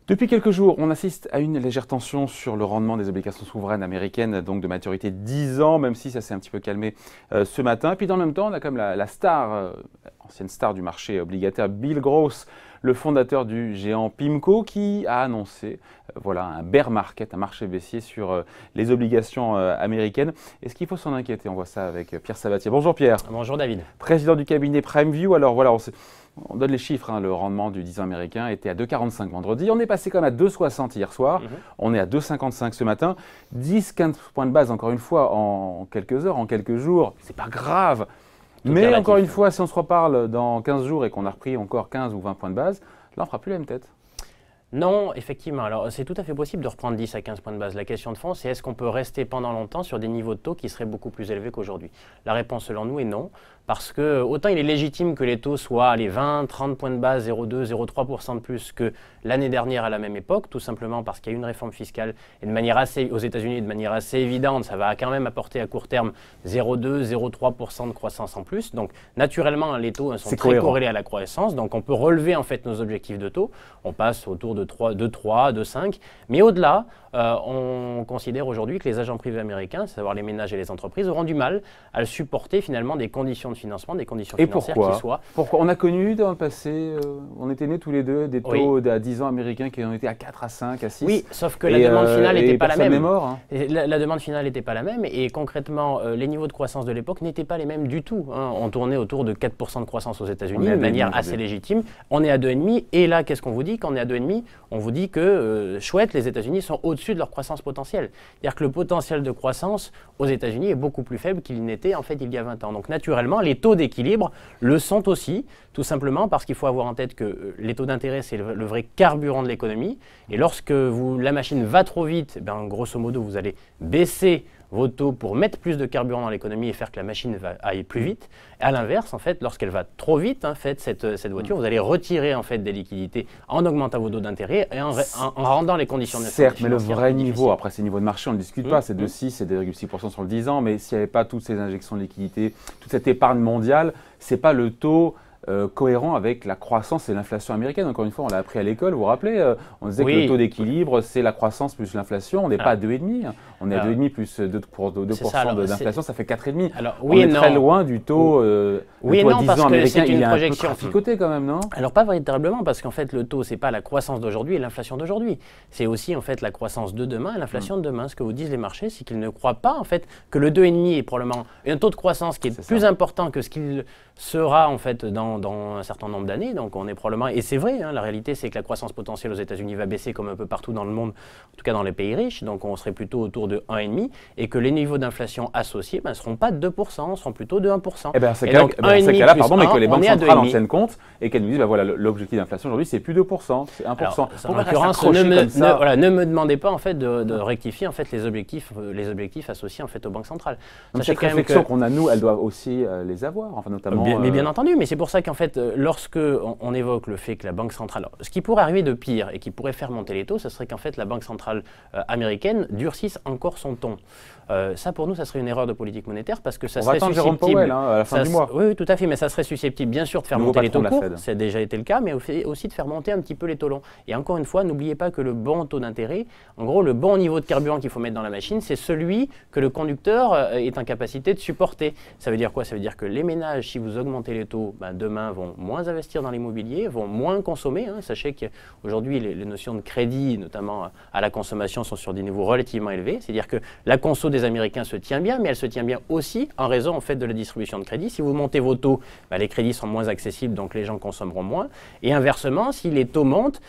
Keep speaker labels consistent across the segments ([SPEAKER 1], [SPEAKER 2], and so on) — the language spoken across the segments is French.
[SPEAKER 1] Depuis quelques jours, on assiste à une légère tension sur le rendement des obligations souveraines américaines, donc de maturité 10 ans, même si ça s'est un petit peu calmé ce matin. Et puis dans le même temps, on a comme la star, ancienne star du marché obligataire, Bill Gross, le fondateur du géant PIMCO, qui a annoncé voilà, un bear market, un marché baissier sur les obligations américaines. Est-ce qu'il faut s'en inquiéter? On voit ça avec Pierre Sabatier. Bonjour Pierre.
[SPEAKER 2] Bonjour David.
[SPEAKER 1] Président du cabinet PrimeView. Alors voilà, on donne les chiffres, hein. Le rendement du 10 ans américain était à 2,45 vendredi. On est passé quand même à 2,60 hier soir. On est à 2,55 ce matin. 10-15 points de base, encore une fois, en quelques heures, en quelques jours. C'est pas grave. Mais encore une fois, si on se reparle dans 15 jours et qu'on a repris encore 15 ou 20 points de base, là, on ne fera plus la même tête.
[SPEAKER 2] Non, effectivement. Alors, c'est tout à fait possible de reprendre 10 à 15 points de base. La question de fond, c'est est-ce qu'on peut rester pendant longtemps sur des niveaux de taux qui seraient beaucoup plus élevés qu'aujourd'hui? La réponse, selon nous, est non. Parce que autant il est légitime que les taux soient les 20, 30 points de base, 0,2, 0,3% de plus que l'année dernière à la même époque, tout simplement parce qu'il y a une réforme fiscale et de manière aux États-Unis, de manière assez évidente, ça va quand même apporter à court terme 0,2, 0,3% de croissance en plus. Donc, naturellement, les taux sont très corrélés à la croissance. Donc, on peut relever en fait nos objectifs de taux. On passe autour de 3, 2,5. Mais au-delà, on considère aujourd'hui que les agents privés américains, à savoir les ménages et les entreprises, auront du mal à supporter finalement des conditions de financement, des conditions financières qui soient.
[SPEAKER 1] Pourquoi? On a connu dans le passé, on était nés tous les deux, des taux à 10 ans américains qui ont été à 4, à 5, à 6.
[SPEAKER 2] Oui, sauf que la demande finale n'était pas la même.
[SPEAKER 1] Mort, hein.
[SPEAKER 2] La demande finale n'était pas la même et concrètement, les niveaux de croissance de l'époque n'étaient pas les mêmes du tout. Hein. On tournait autour de 4% de croissance aux États-Unis de manière assez légitime. On est à 2,5 et là, qu'est-ce qu'on vous dit? Quand on est à 2,5, on vous dit que, chouette, les États-Unis sont au-dessus de leur croissance potentielle. C'est-à-dire que le potentiel de croissance aux États-Unis est beaucoup plus faible qu'il n'était en fait il y a 20 ans. Donc naturellement, les taux d'équilibre le sont aussi, tout simplement parce qu'il faut avoir en tête que les taux d'intérêt, c'est le vrai carburant de l'économie. Et lorsque la machine va trop vite, grosso modo, vous allez baisser vos taux pour mettre plus de carburant dans l'économie et faire que la machine aille plus vite. Et à l'inverse, en fait, lorsqu'elle va trop vite, en fait, cette voiture, vous allez retirer en fait des liquidités en augmentant vos taux d'intérêt et en rendant les conditions de
[SPEAKER 1] certes, mais le vrai niveau, après ces niveaux de marché, on ne discute pas, c'est 2,6 et 2,6% sur le 10 ans, mais s'il n'y avait pas toutes ces injections de liquidités, toute cette épargne mondiale, ce n'est pas le taux cohérent avec la croissance et l'inflation américaine. Encore une fois, on l'a appris à l'école, vous vous rappelez, on disait que le taux d'équilibre, c'est la croissance plus l'inflation. On n'est pas à 2,5, hein. On est à 2,5 plus 2% d'inflation, ça fait 4,5. On est très loin du taux,
[SPEAKER 2] oui, non, parce que c'est une projection.
[SPEAKER 1] Il est un peu traficoté quand même, non?
[SPEAKER 2] Alors pas véritablement, parce qu'en fait, le taux, ce n'est pas la croissance d'aujourd'hui et l'inflation d'aujourd'hui. C'est aussi en fait la croissance de demain et l'inflation de demain. Ce que vous disent les marchés, c'est qu'ils ne croient pas en fait que le 2,5 est probablement un taux de croissance qui est plus important que ce qu'il sera en fait dans un certain nombre d'années. Donc on est probablement, et c'est vrai, hein, la réalité c'est que la croissance potentielle aux États-Unis va baisser comme un peu partout dans le monde, en tout cas dans les pays riches, donc on serait plutôt autour de 1,5 et que les niveaux d'inflation associés ne seront pas de 2%, seront plutôt de 1%.
[SPEAKER 1] Et bien c'est cas-là, pardon, mais que les banques centrales en tiennent compte et qu'elles nous disent, voilà, l'objectif d'inflation aujourd'hui c'est plus 2%, c'est 1%. Alors,
[SPEAKER 2] en l'occurrence, ne me demandez pas en fait de rectifier en fait les objectifs associés en fait aux banques centrales.
[SPEAKER 1] Cette réflexion qu'on a nous, elles doivent aussi les avoir, enfin notamment.
[SPEAKER 2] Mais bien entendu, mais c'est pour ça qu'en fait, lorsque on évoque le fait que la Banque centrale, alors, ce qui pourrait arriver de pire et qui pourrait faire monter les taux, ce serait qu'en fait la Banque centrale américaine durcisse encore son ton. Ça pour nous, ça serait une erreur de politique monétaire parce que ça serait susceptible.
[SPEAKER 1] Jérôme Powell, hein, à la fin du mois.
[SPEAKER 2] Oui, tout à fait, mais ça serait susceptible bien sûr de faire monter les taux courts, ça a déjà été le cas, mais aussi de faire monter un petit peu les taux longs. Et encore une fois, n'oubliez pas que le bon taux d'intérêt, en gros, le bon niveau de carburant qu'il faut mettre dans la machine, c'est celui que le conducteur est en capacité de supporter. Ça veut dire quoi? Ça veut dire que les ménages, si vous augmentez les taux, demain vont moins investir dans l'immobilier, vont moins consommer. Hein. Sachez qu'aujourd'hui, les notions de crédit, notamment à la consommation, sont sur des niveaux relativement élevés. C'est-à-dire que la conso des Américains se tient bien, mais elle se tient bien aussi en raison en fait, de la distribution de crédit. Si vous montez vos taux, les crédits sont moins accessibles, donc les gens consommeront moins. Et inversement, si les taux montent,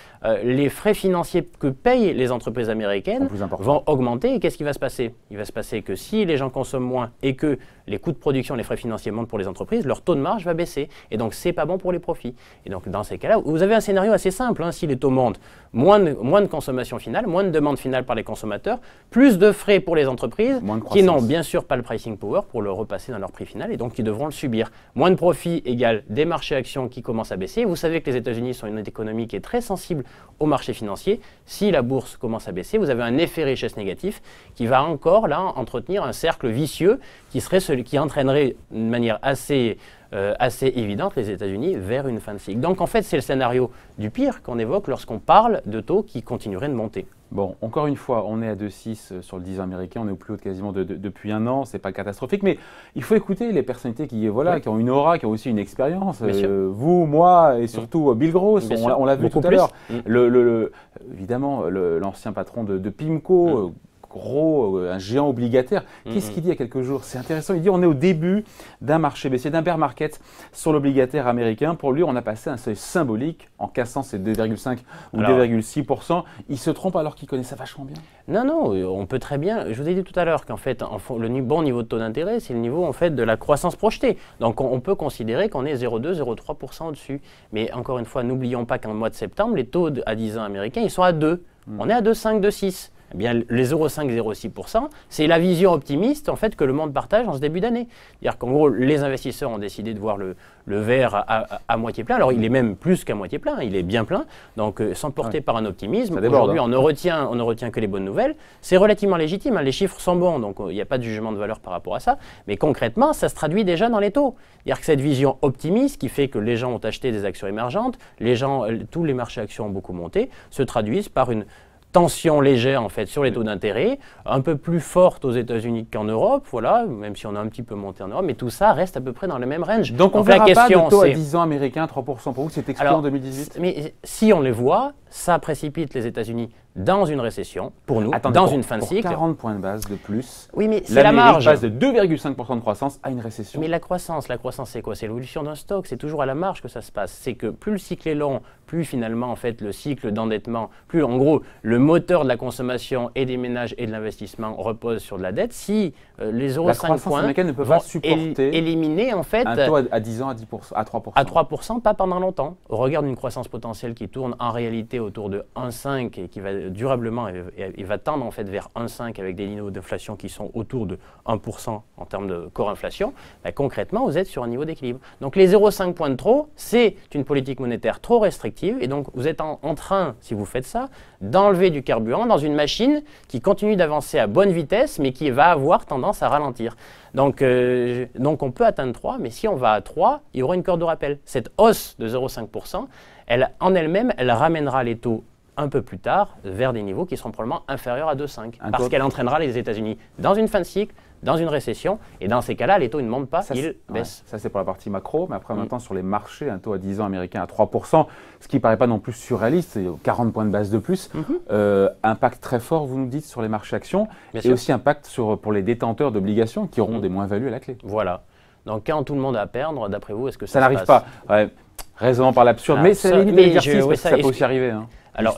[SPEAKER 2] les frais financiers que payent les entreprises américaines vont augmenter. Et qu'est-ce qui va se passer? Il va se passer que si les gens consomment moins et que les coûts de production, les frais financiers montent pour les entreprises, leur taux de marge va baisser. Et donc, c'est pas bon pour les profits. Et donc, dans ces cas-là, vous avez un scénario assez simple. Hein. Si les taux montent, moins de consommation finale, moins de demande finale par les consommateurs, plus de frais pour les entreprises, qui n'ont bien sûr pas le pricing power pour le repasser dans leur prix final et donc qui devront le subir. Moins de profit égale des marchés actions qui commencent à baisser. Vous savez que les États-Unis sont une économie qui est très sensible aux marchés financiers. Si la bourse commence à baisser, vous avez un effet richesse négatif qui va encore là entretenir un cercle vicieux qui entraînerait d'une manière assez évidente les États-Unis vers une fin de cycle. Donc en fait, c'est le scénario du pire qu'on évoque lorsqu'on parle de taux qui continueraient de monter.
[SPEAKER 1] Bon, encore une fois, on est à 2,6 sur le 10 ans américain, on est au plus haut quasiment depuis un an, c'est pas catastrophique, mais il faut écouter les personnalités qui ont une aura, qui ont aussi une expérience. Vous, moi et surtout Bill Gross, on l'a vu tout à l'heure. Évidemment, l'ancien patron de PIMCO, un géant obligataire. Qu'est-ce qu'il dit il y a quelques jours? C'est intéressant. Il dit on est au début d'un marché baissier, d'un bear market sur l'obligataire américain. Pour lui, on a passé un seuil symbolique en cassant ces 2,5 ou 2,6%. Il se trompe alors qu'il connaît ça vachement bien.
[SPEAKER 2] Non, on peut très bien. Je vous ai dit tout à l'heure qu'en fait, le bon niveau de taux d'intérêt, c'est le niveau en fait de la croissance projetée. Donc, on peut considérer qu'on est 0,2, 0,3% au-dessus. Mais encore une fois, n'oublions pas qu'en mois de septembre, les taux à 10 ans américains, ils sont à 2. On est à 2,5, 2,6. Eh bien, les 0,5, 0,6%, c'est la vision optimiste en fait, que le monde partage en ce début d'année. C'est-à-dire qu'en gros, les investisseurs ont décidé de voir le verre à moitié plein. Alors, il est même plus qu'à moitié plein, il est bien plein. Donc, s'emporter par un optimisme, aujourd'hui, on ne retient que les bonnes nouvelles. C'est relativement légitime, hein. Les chiffres sont bons, donc il n'y a pas de jugement de valeur par rapport à ça. Mais concrètement, ça se traduit déjà dans les taux. C'est-à-dire que cette vision optimiste qui fait que les gens ont acheté des actions émergentes, tous les marchés actions ont beaucoup monté, se traduisent par une tension légère en fait sur les taux d'intérêt, un peu plus forte aux États-Unis qu'en Europe, voilà, même si on a un petit peu monté en Europe, mais tout ça reste à peu près dans le même range.
[SPEAKER 1] Donc on ne verra pas de taux à 10 ans américains 3%. Pour vous, c'est exclu en 2018 ?
[SPEAKER 2] Mais si on les voit, ça précipite les États-Unis dans une récession, pour nous, dans une fin de cycle.
[SPEAKER 1] 40 points de base de plus.
[SPEAKER 2] Oui, mais c'est la marge.
[SPEAKER 1] Passe de 2,5% de croissance à une récession.
[SPEAKER 2] Mais la croissance c'est quoi? C'est l'évolution d'un stock, c'est toujours à la marge que ça se passe. C'est que plus le cycle est long, plus finalement, en fait, le cycle d'endettement, plus en gros, le moteur de la consommation et des ménages et de l'investissement repose sur de la dette. Si les 0,5 points
[SPEAKER 1] ne peuvent pas supporter
[SPEAKER 2] éliminer, en fait,
[SPEAKER 1] un taux à 10 ans à 3%.
[SPEAKER 2] À 3%, pas pendant longtemps. On regarde une croissance potentielle qui tourne en réalité autour de 1,5 et qui va durablement, il va tendre en fait vers 1,5 avec des niveaux d'inflation qui sont autour de 1% en termes de corps inflation. Ben, concrètement, vous êtes sur un niveau d'équilibre. Donc les 0,5 points de trop, c'est une politique monétaire trop restrictive et donc vous êtes en train, si vous faites ça, d'enlever du carburant dans une machine qui continue d'avancer à bonne vitesse mais qui va avoir tendance à ralentir. Donc on peut atteindre 3, mais si on va à 3, il y aura une corde de rappel. Cette hausse de 0,5%, en elle-même, elle ramènera les taux un peu plus tard vers des niveaux qui seront probablement inférieurs à 2,5 parce qu'elle entraînera les États-Unis dans une fin de cycle, dans une récession, et dans ces cas-là, les taux ne montent pas, ils baissent.
[SPEAKER 1] Ça, c'est pour la partie macro, mais après, en même temps, sur les marchés, un taux à 10 ans américain à 3%, ce qui ne paraît pas non plus surréaliste, c'est 40 points de base de plus, impact très fort, vous nous dites, sur les marchés actions, et aussi impact pour les détenteurs d'obligations qui auront des moins-values à la clé.
[SPEAKER 2] Voilà. Donc, quand tout le monde a à perdre, d'après vous, est-ce que
[SPEAKER 1] ça n'arrive pas? Raisonnant par l'absurde, mais c'est la limite de l'exercice, parce que ça peut aussi arriver.
[SPEAKER 2] Alors,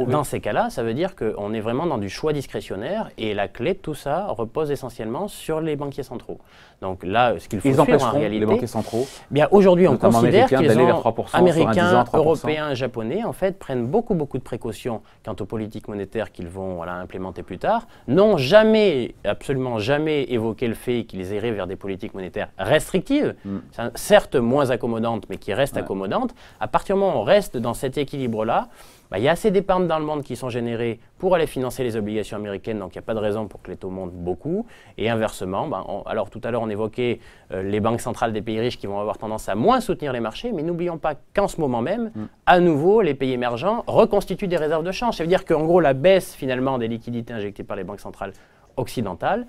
[SPEAKER 2] dans ces cas-là, ça veut dire qu'on est vraiment dans du choix discrétionnaire et la clé de tout ça repose essentiellement sur les banquiers centraux. Donc là, ce qu'il faut faire en réalité…
[SPEAKER 1] les banquiers centraux,
[SPEAKER 2] bien aujourd'hui, on considère qu'ils ont,
[SPEAKER 1] 3%,
[SPEAKER 2] Américains, Européens, Japonais, en fait, prennent beaucoup de précautions quant aux politiques monétaires qu'ils vont implémenter plus tard, n'ont jamais, absolument jamais évoqué le fait qu'ils iraient vers des politiques monétaires restrictives, certes moins accommodantes, mais qui restent accommodantes. À partir du moment où on reste dans cet équilibre-là, il y a assez d'épargne dans le monde qui sont générées pour aller financer les obligations américaines, donc il n'y a pas de raison pour que les taux montent beaucoup. Et inversement, alors tout à l'heure on évoquait les banques centrales des pays riches qui vont avoir tendance à moins soutenir les marchés, mais n'oublions pas qu'en ce moment même, à nouveau, les pays émergents reconstituent des réserves de change. Ça veut dire qu'en gros, la baisse finalement des liquidités injectées par les banques centrales occidentales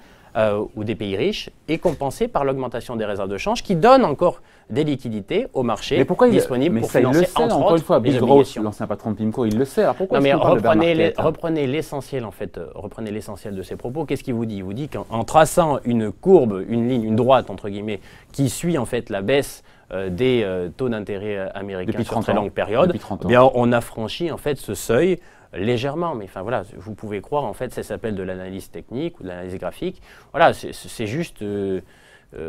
[SPEAKER 2] ou des pays riches est compensée par l'augmentation des réserves de change qui donnent encore des liquidités au marché disponibles pour financer
[SPEAKER 1] encore une fois, Bill Gross, l'ancien patron de PIMCO, il le sait. Alors pourquoi
[SPEAKER 2] reprenez l'essentiel en fait, reprenez l'essentiel de ses propos. Qu'est-ce qu'il vous dit? Il vous dit qu'en traçant une courbe, une ligne, une droite entre guillemets, qui suit en fait la baisse des taux d'intérêt américains sur très longue période, bien on a franchi en fait ce seuil légèrement, mais enfin voilà, vous pouvez croire en fait, ça s'appelle de l'analyse technique ou de l'analyse graphique. Voilà, c'est juste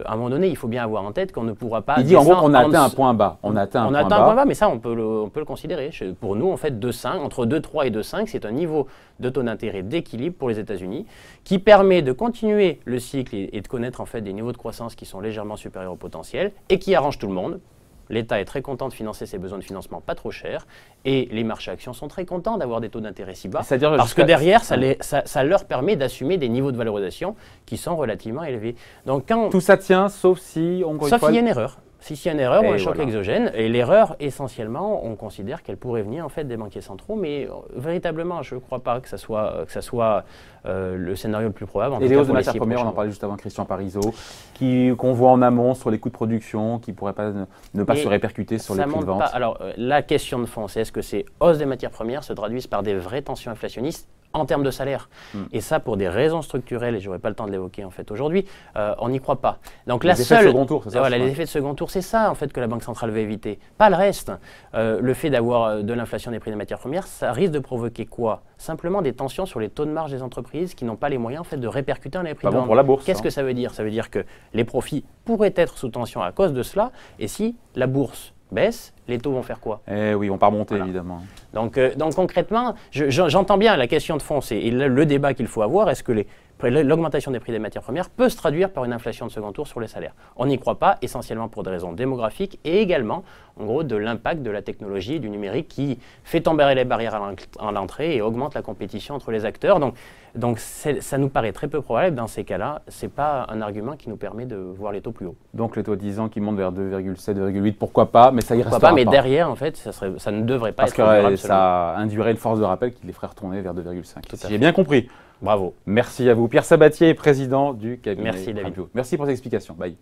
[SPEAKER 2] à un moment donné, il faut bien avoir en tête qu'on ne pourra pas.
[SPEAKER 1] Il dit en gros qu'on a atteint un point bas. On a atteint un point bas,
[SPEAKER 2] mais ça, on peut le considérer. Pour nous, en fait, 2,5, entre 2,3 et 2,5, c'est un niveau de taux d'intérêt d'équilibre pour les États-Unis qui permet de continuer le cycle et de connaître en fait des niveaux de croissance qui sont légèrement supérieurs au potentiel et qui arrange tout le monde. L'État est très content de financer ses besoins de financement pas trop chers et les marchés actions sont très contents d'avoir des taux d'intérêt si bas parce que derrière, ça leur permet d'assumer des niveaux de valorisation qui sont relativement élevés. Donc
[SPEAKER 1] tout ça tient, sauf si
[SPEAKER 2] Sauf s'il y a une erreur. Si il y a une erreur ou un choc exogène, et l'erreur, essentiellement, on considère qu'elle pourrait venir en fait des banquiers centraux, mais véritablement, je ne crois pas que ça soit le scénario le plus probable.
[SPEAKER 1] Et les hausses de matières premières, on en parlait juste avant, Christian Parizeau, qu'on voit en amont sur les coûts de production, qui ne pourraient pas ne pas se répercuter sur les prix de vente.
[SPEAKER 2] Alors, la question de fond, c'est est-ce que ces hausses des matières premières se traduisent par des vraies tensions inflationnistes en termes de salaire. Et ça, pour des raisons structurelles, et je n'aurai pas le temps de l'évoquer en fait aujourd'hui, on n'y croit pas. Donc
[SPEAKER 1] les effets de second tour, c'est ça?
[SPEAKER 2] Voilà, les effets de second tour, c'est ça en fait que la Banque centrale veut éviter. Pas le reste. Le fait d'avoir de l'inflation des prix des matières premières, ça risque de provoquer quoi? Simplement des tensions sur les taux de marge des entreprises qui n'ont pas les moyens en fait de répercuter dans les prix de vente.
[SPEAKER 1] Pour la bourse.
[SPEAKER 2] Qu'est-ce que ça veut dire? Ça veut dire que les profits pourraient être sous tension à cause de cela. Et si la bourse baisse, les taux vont faire quoi?
[SPEAKER 1] Eh oui, on part monter évidemment.
[SPEAKER 2] Donc concrètement, j'entends bien la question de fond, c'est le débat qu'il faut avoir, est-ce que l'augmentation des prix des matières premières peut se traduire par une inflation de second tour sur les salaires? On n'y croit pas, essentiellement pour des raisons démographiques et également, en gros, de l'impact de la technologie et du numérique qui fait tomber les barrières à l'entrée et augmente la compétition entre les acteurs. Donc ça nous paraît très peu probable. Dans ces cas-là, ce n'est pas un argument qui nous permet de voir les taux plus hauts.
[SPEAKER 1] Donc les taux de 10 ans qui montent vers 2,7, 2,8, pourquoi pas, mais ça y restera
[SPEAKER 2] pas. Mais derrière, en fait, ça ne devrait pas être durable.
[SPEAKER 1] Parce que ça induirait une force de rappel qui les ferait retourner vers 2,5. Si j'ai bien compris.
[SPEAKER 2] Bravo.
[SPEAKER 1] Merci à vous. Pierre Sabatier, président du cabinet.
[SPEAKER 2] Merci David.
[SPEAKER 1] Merci pour ces explications. Bye.